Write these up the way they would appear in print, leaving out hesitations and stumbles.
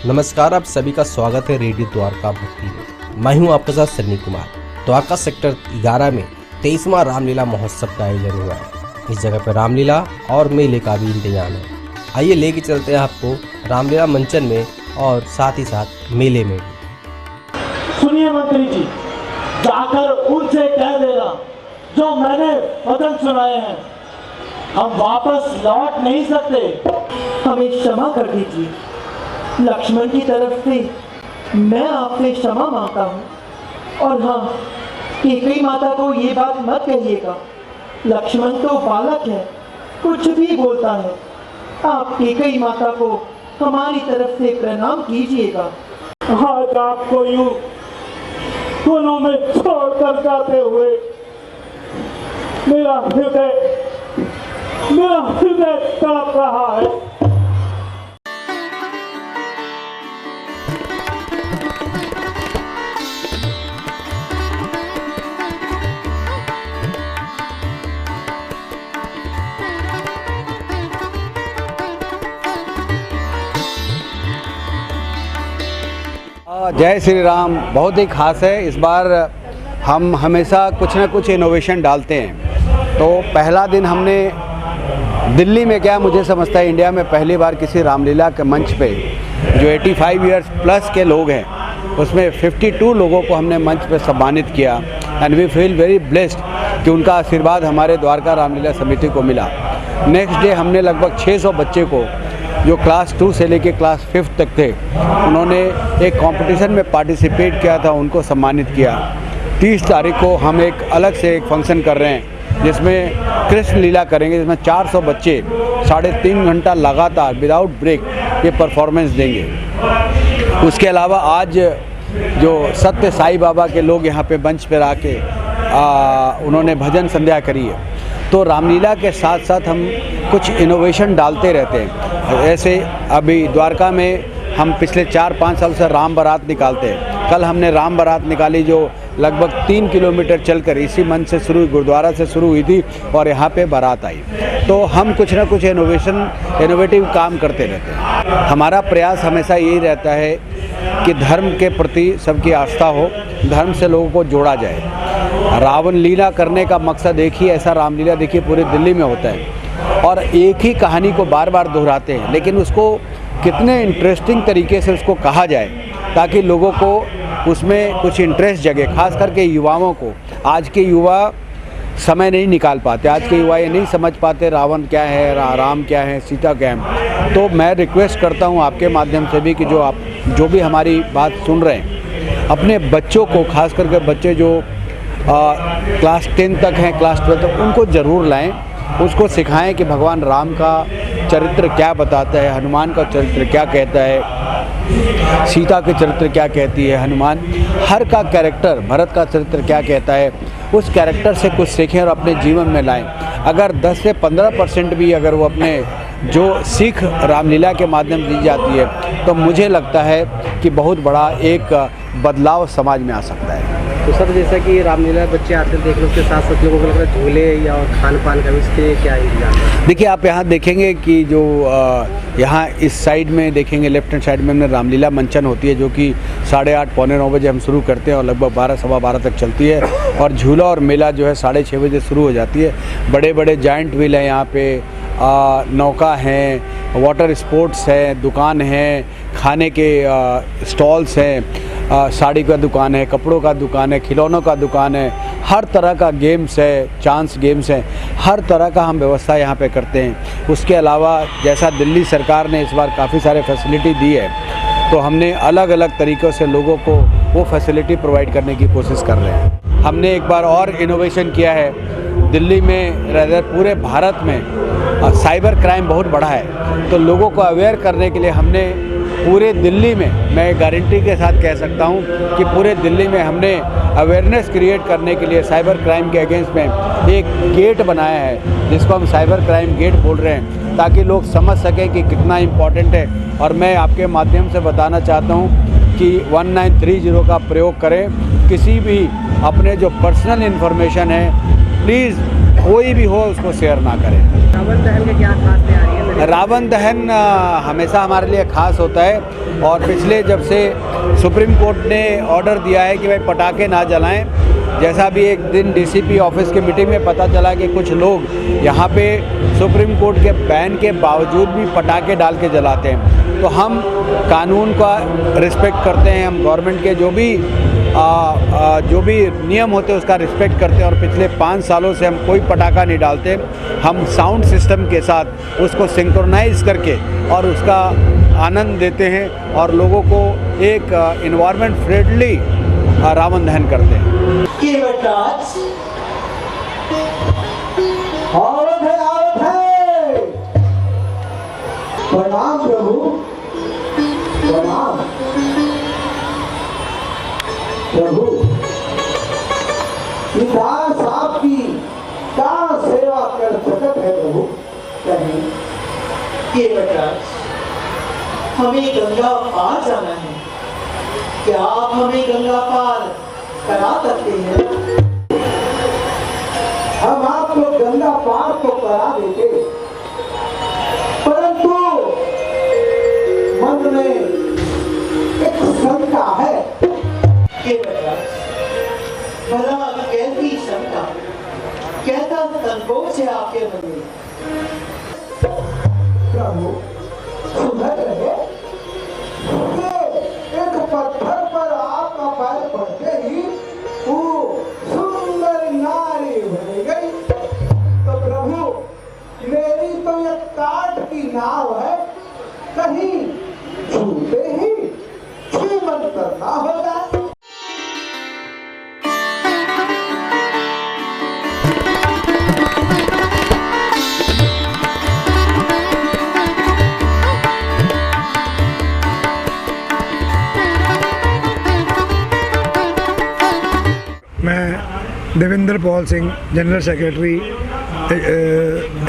नमस्कार, आप सभी का स्वागत है रेडियो द्वारका भक्ति में। मैं हूं आपके साथ सन्नी कुमार। द्वारका सेक्टर 11 में 23वां रामलीला महोत्सव का आयोजन हुआ है। इस जगह पर रामलीला और मेले का भी इंतजाम है। आइए लेके चलते हैं आपको रामलीला मंचन में और साथ ही साथ मेले में भी। सुनिए मंत्री जी, जाकर उनसे कह देना जो मैंने वचन सुनाए हैं, हम वापस लौट नहीं सकते। हमें क्षमा कर दीजिए। लक्ष्मण की तरफ से मैं आपसे क्षमा मांगता हूँ। और हाँ, कैकेयी माता को ये बात मत कहिएगा। लक्ष्मण तो बालक है, कुछ भी बोलता है। आप कैकेयी माता को हमारी तरफ से प्रणाम कीजिएगा। आज आपको यूं दोनों में छोड़कर जाते हुए मेरा हृदय तड़प रहा है। जय श्री राम बहुत ही खास है। इस बार हम हमेशा कुछ ना कुछ इनोवेशन डालते हैं। तो पहला दिन हमने दिल्ली में, क्या मुझे समझता है इंडिया में पहली बार किसी रामलीला के मंच पे जो 85 इयर्स प्लस के लोग हैं, उसमें 52 लोगों को हमने मंच पे सम्मानित किया। And we feel very blessed कि उनका आशीर्वाद हमारे द्वारका रामलीला समिति को मिला। नेक्स्ट डे हमने लगभग 600 बच्चे को, जो क्लास 2 से लेके क्लास 5 तक थे, उन्होंने एक कंपटीशन में पार्टिसिपेट किया था, उनको सम्मानित किया। 30 तारीख को हम एक अलग से एक फंक्शन कर रहे हैं जिसमें कृष्ण लीला करेंगे, जिसमें 400 बच्चे 3.5 घंटा लगातार विदाउट ब्रेक ये परफॉर्मेंस देंगे। उसके अलावा आज जो सत्य साईं बाबा के लोग यहाँ पे मंच पर आके उन्होंने भजन संध्या करी है। तो रामलीला के साथ साथ हम कुछ इनोवेशन डालते रहते हैं। ऐसे अभी द्वारका में हम पिछले 4-5 साल से राम बारात निकालते हैं। कल हमने राम बारात निकाली जो लगभग 3 किलोमीटर चलकर इसी मंच से शुरू, गुरुद्वारा से शुरू हुई थी और यहाँ पे बारात आई। तो हम कुछ ना कुछ इनोवेटिव काम करते रहते हैं। हमारा प्रयास हमेशा यही रहता है कि धर्म के प्रति सबकी आस्था हो, धर्म से लोगों को जोड़ा जाए। रावण लीला करने का मकसद एक ही, ऐसा रामलीला देखिए पूरी दिल्ली में होता है और एक ही कहानी को बार बार दोहराते हैं, लेकिन उसको कितने इंटरेस्टिंग तरीके से उसको कहा जाए ताकि लोगों को उसमें कुछ इंटरेस्ट जगे। खास करके युवाओं को, आज के युवा समय नहीं निकाल पाते, आज के युवा ये नहीं समझ पाते रावण क्या है, राम क्या है, सीता क्या है। तो मैं रिक्वेस्ट करता हूँ आपके माध्यम से भी कि जो भी हमारी बात सुन रहे हैं, अपने बच्चों को, खास करके बच्चे जो क्लास 10 तक हैं, क्लास 12 तक, उनको ज़रूर लाएं, उसको सिखाएं कि भगवान राम का चरित्र क्या बताता है, हनुमान का चरित्र क्या कहता है, सीता के चरित्र क्या कहती है, हनुमान हर का कैरेक्टर, भरत का चरित्र क्या कहता है, उस कैरेक्टर से कुछ सीखें और अपने जीवन में लाएं। अगर 10 से 15% भी अगर वो अपने जो सीख रामलीला के माध्यम दी जाती है, तो मुझे लगता है कि बहुत बड़ा एक बदलाव समाज में आ सकता है। तो सर, जैसा कि रामलीला बच्चे आते हैं देखने, उसके साथ साथ लोगों को लग रहा है झूले या खान पान का भी इसके क्या इंतजाम है? देखिए, आप यहाँ देखेंगे कि जो यहाँ इस साइड में देखेंगे, लेफ्ट हैंड साइड में हमने रामलीला मंचन होती है जो कि 8:30 पौने 9 बजे हम शुरू करते हैं और लगभग 12 सवा 12 तक चलती है। और झूला और मेला जो है 6:30 बजे शुरू हो जाती है। बड़े बड़े जाइंट व्हील हैं यहाँ पे, नौका हैं, वाटर स्पोर्ट्स हैं, दुकान हैं, खाने के स्टॉल्स हैं, साड़ी का दुकान है, कपड़ों का दुकान है, खिलौनों का दुकान है, हर तरह का गेम्स है, चांस गेम्स हैं, हर तरह का हम व्यवस्था यहाँ पे करते हैं। उसके अलावा जैसा दिल्ली सरकार ने इस बार काफ़ी सारे फैसिलिटी दी है, तो हमने अलग अलग तरीक़ों से लोगों को वो फैसिलिटी प्रोवाइड करने की कोशिश कर रहे हैं। हमने एक बार और इनोवेशन किया है, दिल्ली में रैदर पूरे भारत में साइबर क्राइम बहुत बढ़ा है, तो लोगों को अवेयर करने के लिए हमने पूरे दिल्ली में, मैं गारंटी के साथ कह सकता हूं कि पूरे दिल्ली में हमने अवेयरनेस क्रिएट करने के लिए साइबर क्राइम के अगेंस्ट में एक गेट बनाया है जिसको हम साइबर क्राइम गेट बोल रहे हैं, ताकि लोग समझ सकें कि कितना इम्पॉर्टेंट है। और मैं आपके माध्यम से बताना चाहता हूं कि 1930 का प्रयोग करें। किसी भी अपने जो पर्सनल इन्फॉर्मेशन है, प्लीज़ कोई भी हो उसको शेयर ना करें। रावण दहन की क्या खास तैयारी है? रावण दहन हमेशा हमारे लिए ख़ास होता है और पिछले जब से सुप्रीम कोर्ट ने ऑर्डर दिया है कि भाई पटाखे ना जलाएं, जैसा भी एक दिन डीसीपी ऑफिस की मीटिंग में पता चला कि कुछ लोग यहाँ पे सुप्रीम कोर्ट के बैन के बावजूद भी पटाखे डाल के जलाते हैं, तो हम कानून का रिस्पेक्ट करते हैं, हम गवर्नमेंट के जो भी नियम होते हैं उसका रिस्पेक्ट करते हैं और पिछले 5 सालों से हम कोई पटाखा नहीं डालते। हम साउंड सिस्टम के साथ उसको सिंक्रोनाइज करके और उसका आनंद देते हैं और लोगों को एक इन्वायरमेंट फ्रेंडली रावण दहन करते हैं। केवटराज, आवत है। प्रणाम प्रभु, प्रणाम प्रभु। विधान साहब की क्या सेवा कर सकत है प्रभु? कहीं केवटराज, हमें गंगा पार जाना है, क्या आप हमें गंगा पार करा सकते हैं? हम आपको गंगा पार तो करा देते, परंतु मन में एक शंका है। भला कैसी शंका, कैसा संकोच है आपके मन में? प्रभु सुधर रहे, एक पत्थर पर आपका पैर पड़ते ही वो सुंदर नारी बन गई। तो प्रभु, मेरी तो ये काठ की नाव है, कहीं छूते ही छूमन करना होगा। मैं Devendra Paul Singh, general secretary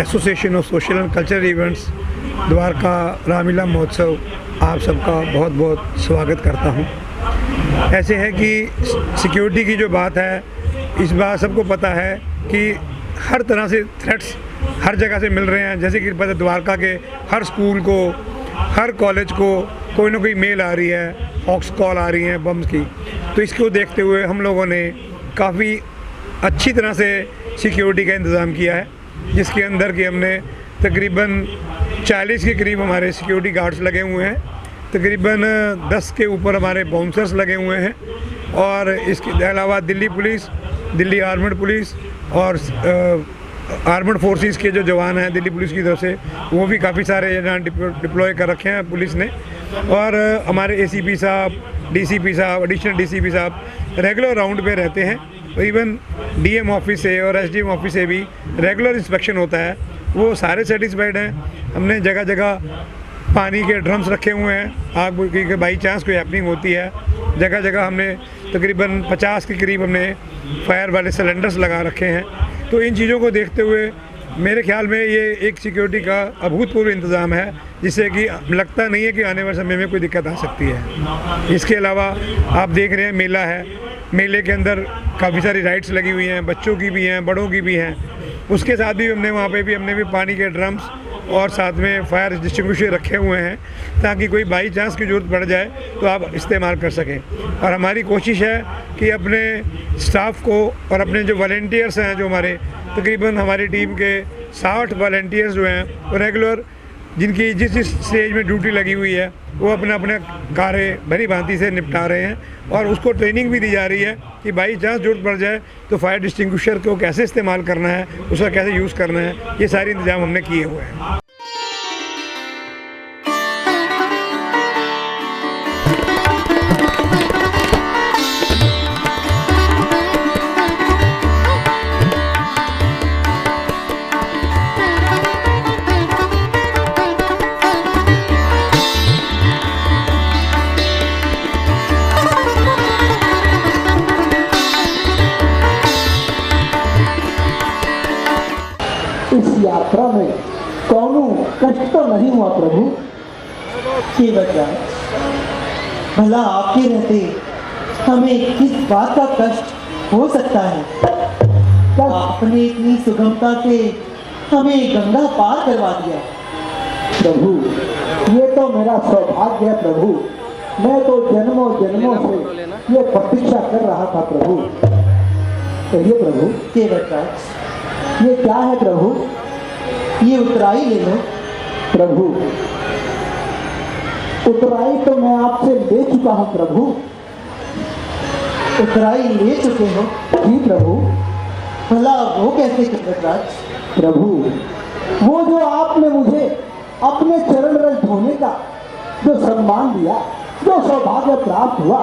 association of social and cultural events Dwarka Ramlila महोत्सव, आप सबका बहुत बहुत स्वागत करता हूं। ऐसे है कि सिक्योरिटी की जो बात है, इस बात सबको पता है कि हर तरह से थ्रेट्स हर जगह से मिल रहे हैं। जैसे कि पता द्वारका के हर स्कूल को, हर कॉलेज को कोई ना कोई मेल आ रही है, हॉक्स कॉल आ रही हैं बम्स की। तो इसको देखते हुए हम लोगों ने काफ़ी अच्छी तरह से सिक्योरिटी का इंतज़ाम किया है, जिसके अंदर कि हमने तकरीबन 40 के करीब हमारे सिक्योरिटी गार्ड्स लगे हुए हैं, तकरीबन 10 के ऊपर हमारे बाउंसर्स लगे हुए हैं और इसके अलावा Delhi police, Delhi armed police और आर्मड फोर्सेस के जो जवान हैं दिल्ली पुलिस की तरफ से, वो भी काफ़ी सारे यहाँ डिप्लॉय कर रखे हैं पुलिस ने। और हमारे एसीपी साहब, डीसीपी साहब, एडिशनल डीसीपी साहब रेगुलर राउंड पे रहते हैं। और इवन डीएम ऑफिस से और एसडीएम ऑफिस से भी रेगुलर इंस्पेक्शन होता है, वो सारे सेटिस्फाइड हैं। हमने जगह जगह पानी के ड्रम्स रखे हुए हैं, आग की बाई चांस कोई हैपनिंग होती है। जगह जगह हमने तकरीबन 50 के करीब हमने फायर वाले सिलेंडर्स लगा रखे हैं। तो इन चीज़ों को देखते हुए मेरे ख्याल में ये एक सिक्योरिटी का अभूतपूर्व इंतज़ाम है, जिससे कि लगता नहीं है कि आने वाले समय में कोई दिक्कत आ सकती है। इसके अलावा आप देख रहे हैं मेला है, मेले के अंदर काफ़ी सारी राइड्स लगी हुई हैं, बच्चों की भी हैं, बड़ों की भी हैं। उसके साथ भी हमने वहाँ पे भी हमने भी पानी के ड्रम्स और साथ में फायर डिस्ट्रीब्यूशन रखे हुए हैं, ताकि कोई बाई चांस की ज़रूरत पड़ जाए तो आप इस्तेमाल कर सकें। और हमारी कोशिश है कि अपने स्टाफ को और अपने जो वॉलंटियर्स हैं, जो हमारे तकरीबन हमारी टीम के 60 वॉलंटियर्स जो हैं, वो रेगुलर जिनकी जिस स्टेज में ड्यूटी लगी हुई है, वो अपने अपने कार्य भली भांति से निपटा रहे हैं। और उसको ट्रेनिंग भी दी जा रही है कि बाई चांस ज़रूरत पड़ जाए तो फायर डिस्टिंग्विशर को कैसे इस्तेमाल करना है, उसका कैसे यूज़ करना है, ये सारे इंतजाम हमने किए हुए हैं। इस यात्रा में कौनो कष्ट तो नहीं हुआ प्रभु? के बचा भला आपके रहते हमें किस बात का कष्ट हो सकता है? आपने इतनी सुगमता से हमें गंगा पार करवा दिया, प्रभु ये तो मेरा सौभाग्य है प्रभु, मैं तो जन्मों जन्मों से ये प्रतीक्षा कर रहा था प्रभु। कहिए प्रभु, ये नटराज, ये क्या है प्रभु? ये उतराई ले लो। प्रभु उतराई तो मैं आपसे ले चुका हूँ प्रभु। उतराई ले चुके हो? जी प्रभु। भला वो कैसे कि नटराज? प्रभु वो जो आपने मुझे अपने चरण रज धोने का जो सम्मान दिया, जो सौभाग्य प्राप्त हुआ,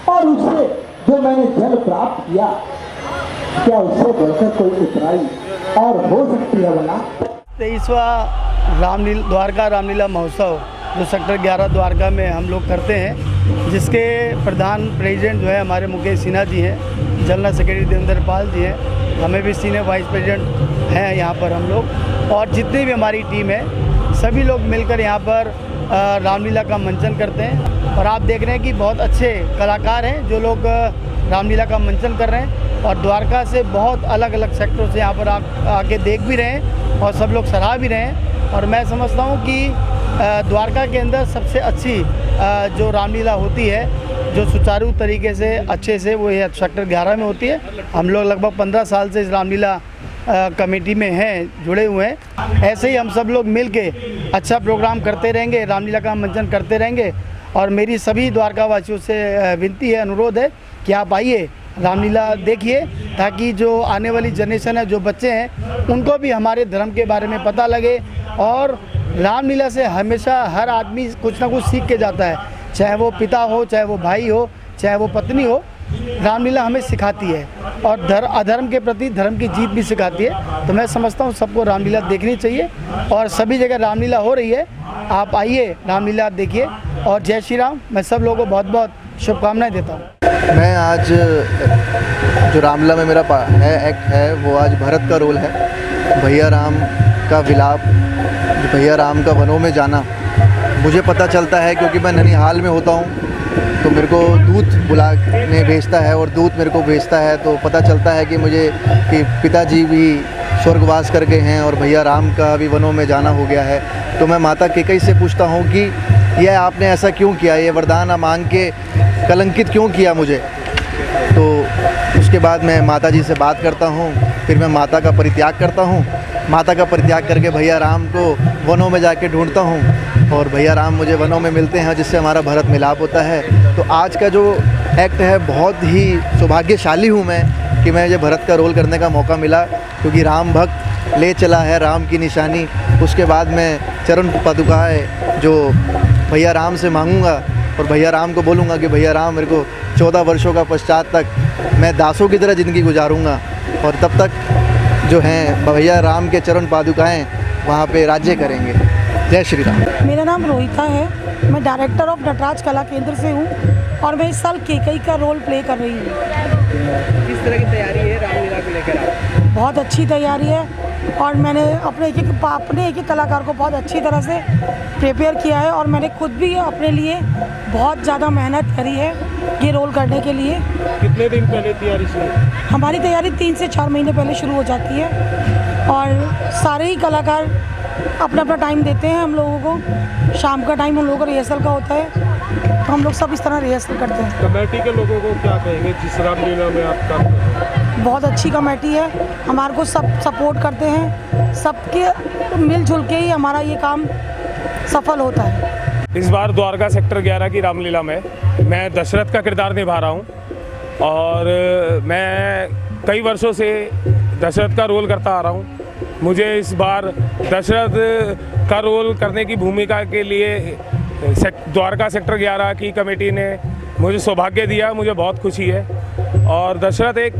और उससे जो मैंने जल प्राप्त किया, क्या उससे बढ़कर कोई उतराई और हो सकती है भला? 23वां द्वारका रामलीला महोत्सव जो सेक्टर 11 द्वारका में हम लोग करते हैं, जिसके प्रधान प्रेसिडेंट जो है हमारे मुकेश सिन्हा जी हैं, जनरल सेक्रेटरी देवेंद्र पाल जी हैं, हमें भी सीनियर वाइस प्रेसिडेंट हैं यहाँ पर हम लोग, और जितनी भी हमारी टीम है सभी लोग मिलकर यहाँ पर रामलीला का मंचन करते हैं। और आप देख रहे हैं कि बहुत अच्छे कलाकार हैं जो लोग रामलीला का मंचन कर रहे हैं, और द्वारका से बहुत अलग अलग सेक्टरों से यहाँ पर आके देख भी रहे हैं और सब लोग सराह भी रहे हैं। और मैं समझता हूँ कि द्वारका के अंदर सबसे अच्छी जो रामलीला होती है, जो सुचारू तरीके से अच्छे से, वो ये सेक्टर 11 में होती है। हम लोग लगभग 15 साल से इस रामलीला कमेटी में हैं, जुड़े हुए हैं। ऐसे ही हम सब लोग मिल के अच्छा प्रोग्राम करते रहेंगे, रामलीला का मंचन करते रहेंगे। और मेरी सभी द्वारका वासियों से विनती है, अनुरोध है कि आप आइए, रामलीला देखिए, ताकि जो आने वाली जनरेशन है, जो बच्चे हैं, उनको भी हमारे धर्म के बारे में पता लगे। और रामलीला से हमेशा हर आदमी कुछ ना कुछ सीख के जाता है, चाहे वो पिता हो, चाहे वो भाई हो, चाहे वो पत्नी हो। रामलीला हमें सिखाती है और अधर्म के प्रति धर्म की जीत भी सिखाती है। तो मैं समझता हूँ सबको रामलीला देखनी चाहिए, और सभी जगह रामलीला हो रही है, आप आइए, रामलीला देखिए। और जय श्री राम। मैं सब लोगों को बहुत बहुत शुभकामनाएं देता हूँ। मैं आज जो रामलीला में मेरा एक्ट है, वो आज भरत का रोल है। भैया राम का विलाप, भैया राम का वनों में जाना मुझे पता चलता है क्योंकि मैं ननिहाल में होता हूँ, तो मेरे को दूत बुलाने भेजता है और दूत मेरे को भेजता है, तो पता चलता है कि पिताजी भी स्वर्गवास कर गए हैं और भैया राम का भी वनों में जाना हो गया है। तो मैं माता कैकेयी से पूछता हूँ कि यह आपने ऐसा क्यों किया, ये वरदान मांग के कलंकित क्यों किया मुझे। तो उसके बाद मैं माता जी से बात करता हूँ, फिर मैं माता का परित्याग करता हूँ। माता का परित्याग करके भैया राम को वनों में जाके ढूंढता हूँ, और भैया राम मुझे वनों में मिलते हैं, जिससे हमारा भरत मिलाप होता है। तो आज का जो एक्ट है, बहुत ही सौभाग्यशाली हूँ मैं कि मुझे भरत का रोल करने का मौका मिला, क्योंकि राम भक्त ले चला है राम की निशानी। उसके बाद मैं चरण पादुकाएँ जो भैया राम से मांगूंगा, और भैया राम को बोलूँगा कि भैया राम, मेरे को 14 वर्षों का पश्चात तक मैं दासों की तरह ज़िंदगी गुजारूँगा, और तब तक जो हैं भैया राम के चरण पादुकाएँ वहाँ पे राज्य करेंगे। जय श्री राम। मेरा नाम रोहिता है, मैं डायरेक्टर ऑफ नटराज कला केंद्र से हूँ, और मैं इस साल केकेयी का रोल प्ले कर रही हूँ। किस तरह की तैयारी है रामलीला को लेकर? बहुत अच्छी तैयारी है, और मैंने अपने एक एक कलाकार को बहुत अच्छी तरह से प्रिपेयर किया है, और मैंने खुद भी अपने लिए बहुत ज़्यादा मेहनत करी है ये रोल करने के लिए। कितने दिन पहले तैयारी शुरू? हमारी तैयारी 3 से 4 महीने पहले शुरू हो जाती है, और सारे ही कलाकार अपना अपना टाइम देते हैं हम लोगों को। शाम का टाइम हम लोगों का रिहर्सल का होता है, तो हम लोग सब इस तरह रिहर्सल करते हैं। कमेटी के लोगों को क्या कहेंगे जिस रामलीला में आप काम कर रहे हैं? बहुत अच्छी कमेटी है, हमारे को सब सपोर्ट करते हैं, सबके मिलजुल के ही हमारा ये काम सफल होता है। इस बार द्वारका सेक्टर 11 की रामलीला में मैं दशरथ का किरदार निभा रहा हूँ, और मैं कई वर्षों से दशरथ का रोल करता आ रहा हूँ। मुझे इस बार दशरथ का रोल करने की भूमिका के लिए द्वारका सेक्टर 11 की कमेटी ने मुझे सौभाग्य दिया, मुझे बहुत खुशी है। और दशरथ एक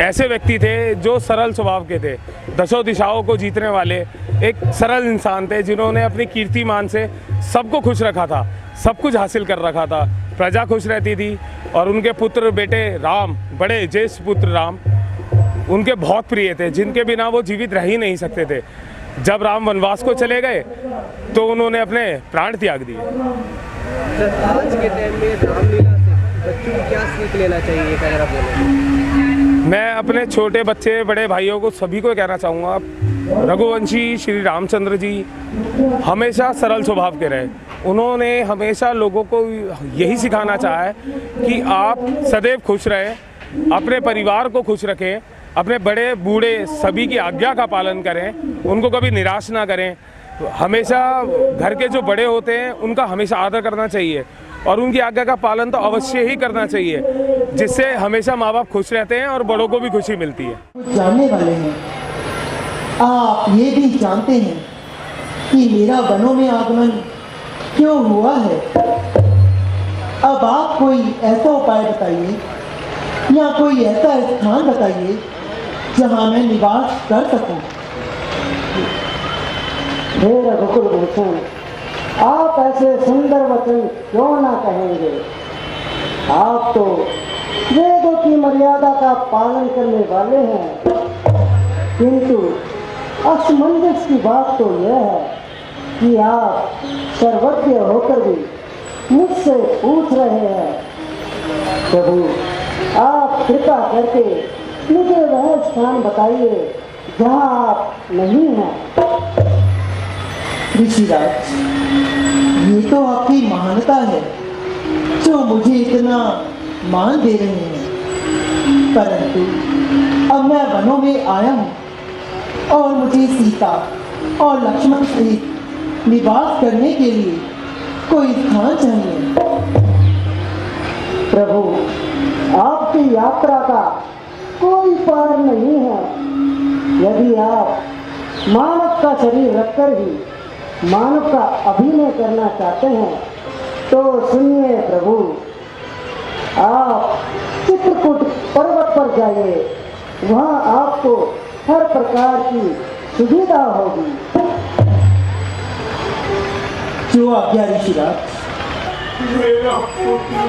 ऐसे व्यक्ति थे जो सरल स्वभाव के थे, दसों दिशाओं को जीतने वाले एक सरल इंसान थे, जिन्होंने अपनी कीर्तिमान से सबको खुश रखा था, सब कुछ हासिल कर रखा था, प्रजा खुश रहती थी। और उनके पुत्र बेटे राम, बड़े ज्येष्ठ पुत्र राम, उनके बहुत प्रिय थे, जिनके बिना वो जीवित रह ही नहीं सकते थे। जब राम वनवास को चले गए तो उन्होंने अपने प्राण त्याग दिए। आज के टाइम में रामलीला से बच्चों को क्या सीख लेना चाहिए, अगर आप बोलें? मैं अपने छोटे बच्चे बड़े भाइयों को सभी को कहना चाहूँगा, रघुवंशी श्री रामचंद्र जी हमेशा सरल स्वभाव के रहे। उन्होंने हमेशा लोगों को यही सिखाना चाहा है कि आप सदैव खुश रहें, अपने परिवार को खुश रखें, अपने बड़े बूढ़े सभी की आज्ञा का पालन करें, उनको कभी निराश ना करें। हमेशा घर के जो बड़े होते हैं उनका हमेशा आदर करना चाहिए और उनकी आज्ञा का पालन तो अवश्य ही करना चाहिए, जिससे हमेशा माँ बाप खुश रहते हैं और बड़ों को भी खुशी मिलती है। जानने वाले हैं, आप ये भी जानते हैं कि मेरा वनों में आगमन क्यों हुआ है। अब आप कोई ऐसा उपाय बताइए या कोई ऐसा स्थान बताइए जहाँ मैं निवास कर सकूं। हे रघुकुल भूषण, आप ऐसे सुंदर वचन क्यों ना कहेंगे। आप तो वेदों की मर्यादा का पालन करने वाले हैं, किंतु असमंजस की बात तो यह है कि आप सर्वज्ञ होकर भी मुझसे पूछ रहे हैं। प्रभु, आप कृपा करके मुझे वह स्थान बताइए जहाँ आप नहीं हैं। ऋषिराज, ये तो आपकी महानता है जो मुझे इतना मान दे रहे हैं, परंतु अब मैं वनों में आया हूँ और मुझे सीता और लक्ष्मण सहित निवास करने के लिए कोई स्थान चाहिए। प्रभु, आपकी यात्रा का कोई पार नहीं है। यदि आप मानव का शरीर रखकर ही मानव का अभिनय करना चाहते हैं तो सुनिए प्रभु, आप चित्रकूट पर्वत पर जाइए, वहाँ आपको हर प्रकार की सुविधा होगी। जो आज्ञा ऋषिराज। मेरा पुत्र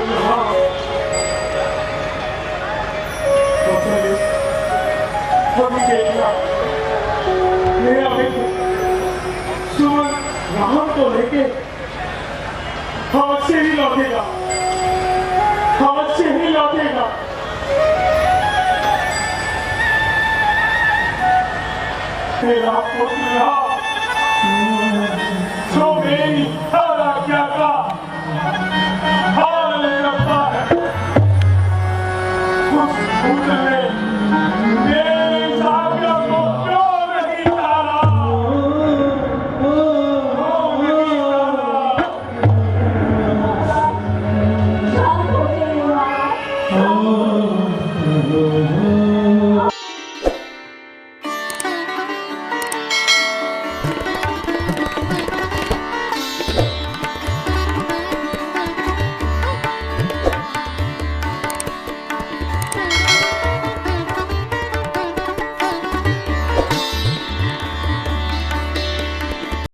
राम को लेके हाथ से ही लौटेगा, हाथ से ही लौटेगा। मेरा पुत्र